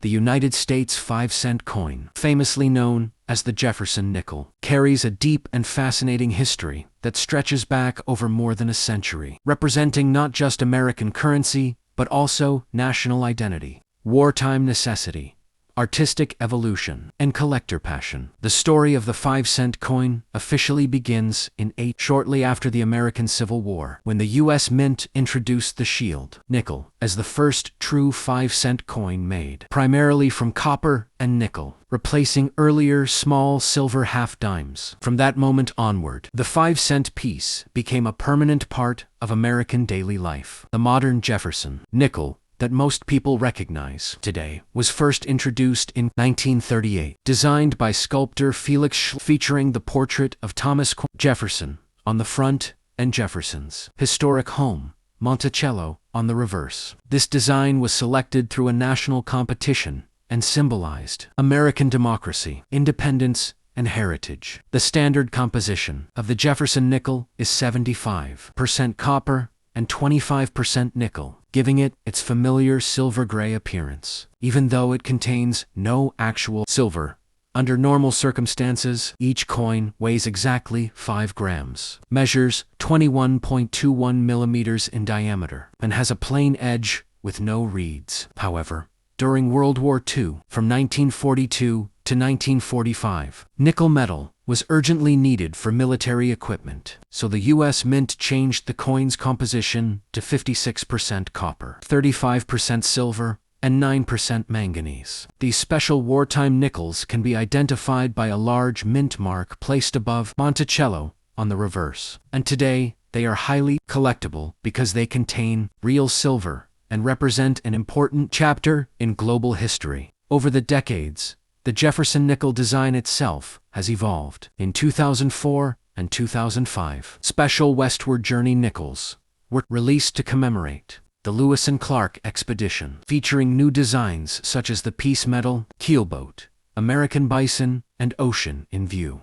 The United States 5-cent coin, famously known as the Jefferson nickel, carries a deep and fascinating history that stretches back over more than a century, representing not just American currency, but also national identity, wartime necessity, artistic evolution, and collector passion. The story of the 5-cent coin officially begins in shortly after the American Civil War, when the U.S. Mint introduced the shield nickel as the first true 5-cent coin made, primarily from copper and nickel, replacing earlier small silver half-dimes. From that moment onward, the 5-cent piece became a permanent part of American daily life. The modern Jefferson nickel that most people recognize today was first introduced in 1938, designed by sculptor Felix featuring the portrait of Thomas Jefferson on the front and Jefferson's historic home, Monticello, on the reverse. This design was selected through a national competition and symbolized American democracy, independence, and heritage. The standard composition of the Jefferson nickel is 75% copper and 25% nickel, giving it its familiar silver-gray appearance. Even though it contains no actual silver, under normal circumstances, each coin weighs exactly 5 grams, measures 21.21 millimeters in diameter, and has a plain edge with no reeds. However, during World War II, from 1942 to 1945, nickel metal was urgently needed for military equipment, so the U.S. Mint changed the coin's composition to 56% copper, 35% silver, and 9% manganese. These special wartime nickels can be identified by a large mint mark placed above Monticello on the reverse, and today they are highly collectible because they contain real silver and represent an important chapter in global history. Over the decades, the Jefferson nickel design itself has evolved. In 2004 and 2005, special Westward Journey nickels were released to commemorate the Lewis and Clark expedition, featuring new designs such as the Peace Medal, Keelboat, American Bison, and Ocean in View.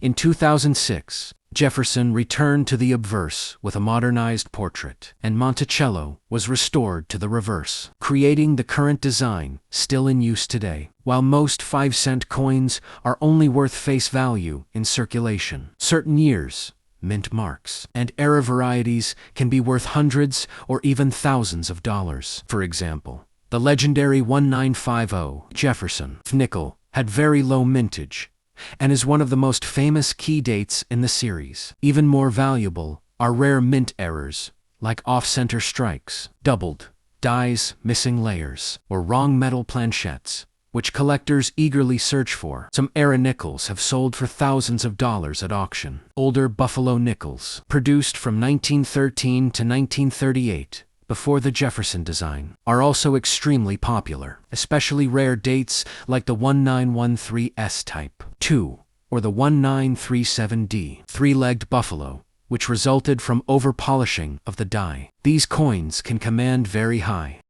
In 2006, Jefferson returned to the obverse with a modernized portrait, and Monticello was restored to the reverse, creating the current design still in use today. While most 5-cent coins are only worth face value in circulation, certain years, mint marks, and era varieties can be worth hundreds or even thousands of dollars. For example, the legendary 1950 Jefferson nickel had very low mintage, and is one of the most famous key dates in the series. Even more valuable are rare mint errors, like off-center strikes, doubled, dies, missing layers, or wrong metal planchettes, which collectors eagerly search for. Some era nickels have sold for thousands of dollars at auction. Older Buffalo nickels, produced from 1913 to 1938, before the Jefferson design, are also extremely popular, especially rare dates like the 1913S Type 2 or the 1937D three-legged buffalo, which resulted from over-polishing of the die. These coins can command very high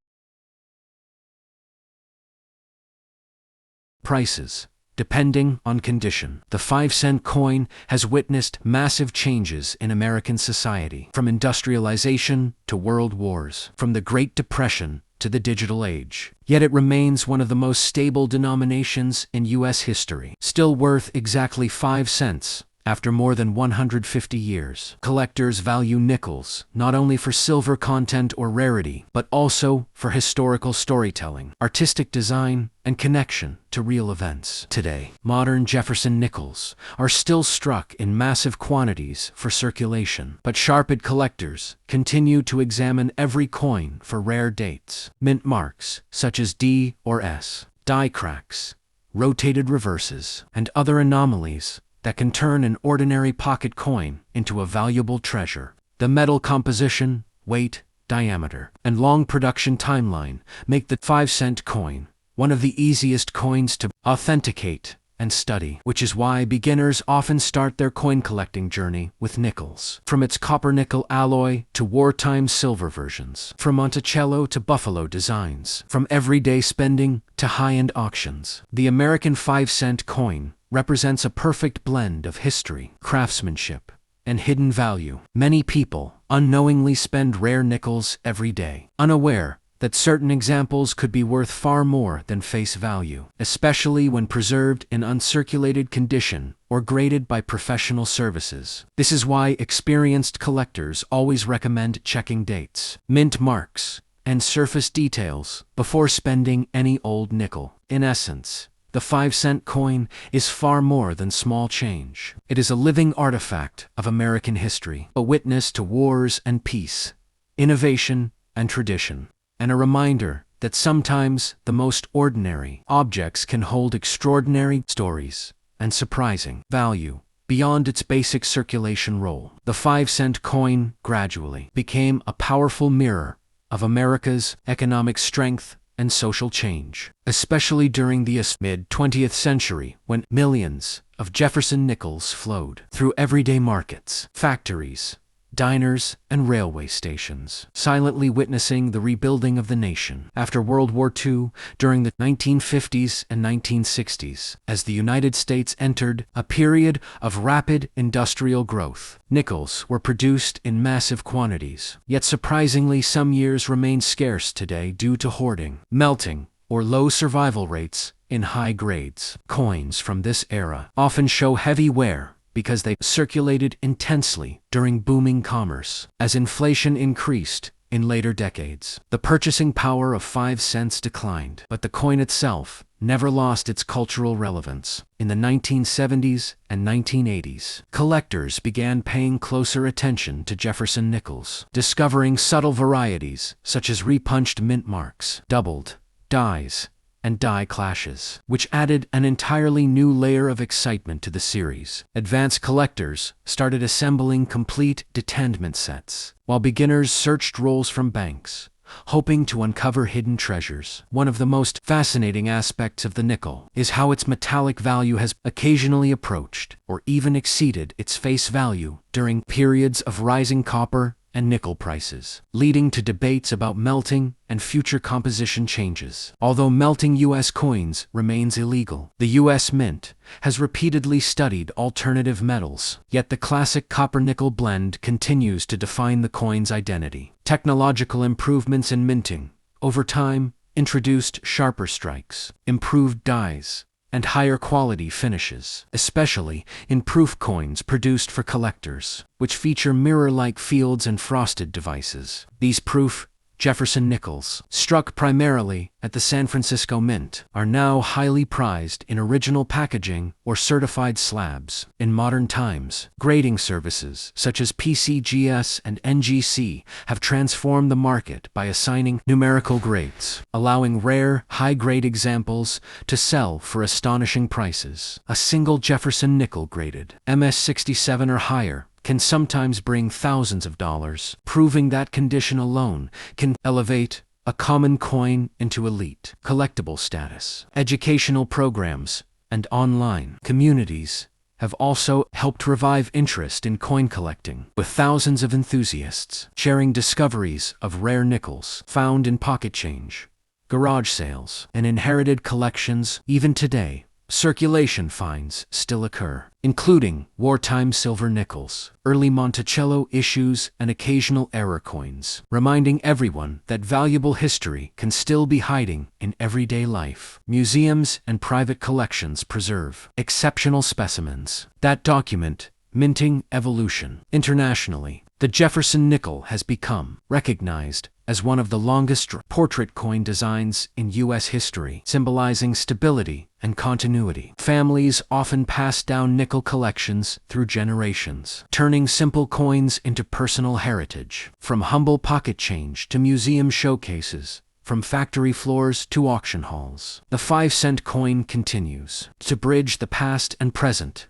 prices, depending on condition. The 5-cent coin has witnessed massive changes in American society, from industrialization to world wars, from the Great Depression to the digital age. Yet it remains one of the most stable denominations in U.S. history, still worth exactly 5 cents. After more than 150 years, collectors value nickels not only for silver content or rarity, but also for historical storytelling, artistic design, and connection to real events. Today, modern Jefferson nickels are still struck in massive quantities for circulation, but sharp-eyed collectors continue to examine every coin for rare dates, mint marks such as D or S, die cracks, rotated reverses, and other anomalies that can turn an ordinary pocket coin into a valuable treasure. The metal composition, weight, diameter, and long production timeline make the 5-cent coin one of the easiest coins to authenticate and study, which is why beginners often start their coin collecting journey with nickels. From its copper-nickel alloy to wartime silver versions, from Monticello to Buffalo designs, from everyday spending to high-end auctions, the American 5-cent coin represents a perfect blend of history, craftsmanship, and hidden value. Many people unknowingly spend rare nickels every day, unaware that certain examples could be worth far more than face value, especially when preserved in uncirculated condition or graded by professional services. This is why experienced collectors always recommend checking dates, mint marks, and surface details before spending any old nickel. In essence, the 5-cent coin is far more than small change. It is a living artifact of American history, a witness to wars and peace, innovation and tradition, and a reminder that sometimes the most ordinary objects can hold extraordinary stories and surprising value beyond its basic circulation role. The 5-cent coin gradually became a powerful mirror of America's economic strength and social change, especially during the mid-20th century when millions of Jefferson nickels flowed through everyday markets, factories, diners, and railway stations, silently witnessing the rebuilding of the nation. After World War II, during the 1950s and 1960s, as the United States entered a period of rapid industrial growth, nickels were produced in massive quantities. Yet surprisingly, some years remain scarce today due to hoarding, melting, or low survival rates in high grades. Coins from this era often show heavy wear because they circulated intensely during booming commerce. As inflation increased in later decades, the purchasing power of 5 cents declined, but the coin itself never lost its cultural relevance. In the 1970s and 1980s, collectors began paying closer attention to Jefferson nickels, discovering subtle varieties such as repunched mint marks, doubled dies, and die clashes, which added an entirely new layer of excitement to the series. Advanced collectors started assembling complete detachment sets, while beginners searched rolls from banks, hoping to uncover hidden treasures. One of the most fascinating aspects of the nickel is how its metallic value has occasionally approached or even exceeded its face value during periods of rising copper and nickel prices, leading to debates about melting and future composition changes. Although melting U.S. coins remains illegal, the U.S. Mint has repeatedly studied alternative metals, yet the classic copper-nickel blend continues to define the coin's identity. Technological improvements in minting, over time, introduced sharper strikes, improved dies, and higher quality finishes, especially in proof coins produced for collectors, which feature mirror-like fields and frosted devices. These proof Jefferson nickels, struck primarily at the San Francisco Mint, are now highly prized in original packaging or certified slabs. In modern times, grading services such as PCGS and NGC have transformed the market by assigning numerical grades, allowing rare, high-grade examples to sell for astonishing prices. A single Jefferson nickel graded MS-67 or higher can sometimes bring thousands of dollars, proving that condition alone can elevate a common coin into elite collectible status. Educational programs and online communities have also helped revive interest in coin collecting, with thousands of enthusiasts sharing discoveries of rare nickels found in pocket change, garage sales, and inherited collections. Even today, circulation finds still occur, including wartime silver nickels, early Monticello issues, and occasional error coins, reminding everyone that valuable history can still be hiding in everyday life. Museums and private collections preserve exceptional specimens that document minting evolution. Internationally, the Jefferson nickel has become recognized as one of the longest portrait coin designs in U.S. history, symbolizing stability and continuity. Families often pass down nickel collections through generations, turning simple coins into personal heritage. From humble pocket change to museum showcases, from factory floors to auction halls, the 5-cent coin continues to bridge the past and present,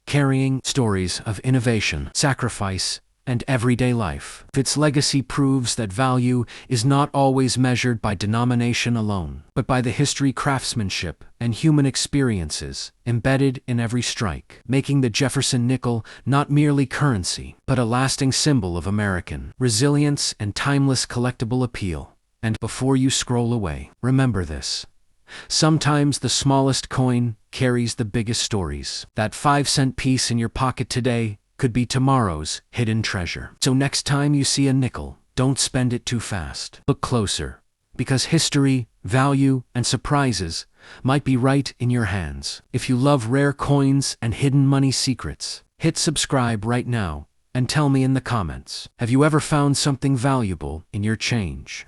carrying stories of innovation, sacrifice, and everyday life. Its legacy proves that value is not always measured by denomination alone, but by the history, craftsmanship, and human experiences embedded in every strike, making the Jefferson nickel not merely currency, but a lasting symbol of American resilience and timeless collectible appeal. And before you scroll away, remember this: sometimes the smallest coin carries the biggest stories. That 5-cent piece in your pocket today could be tomorrow's hidden treasure. So next time you see a nickel, don't spend it too fast. Look closer, because history, value, and surprises might be right in your hands. If you love rare coins and hidden money secrets, hit subscribe right now and tell me in the comments. Have you ever found something valuable in your change?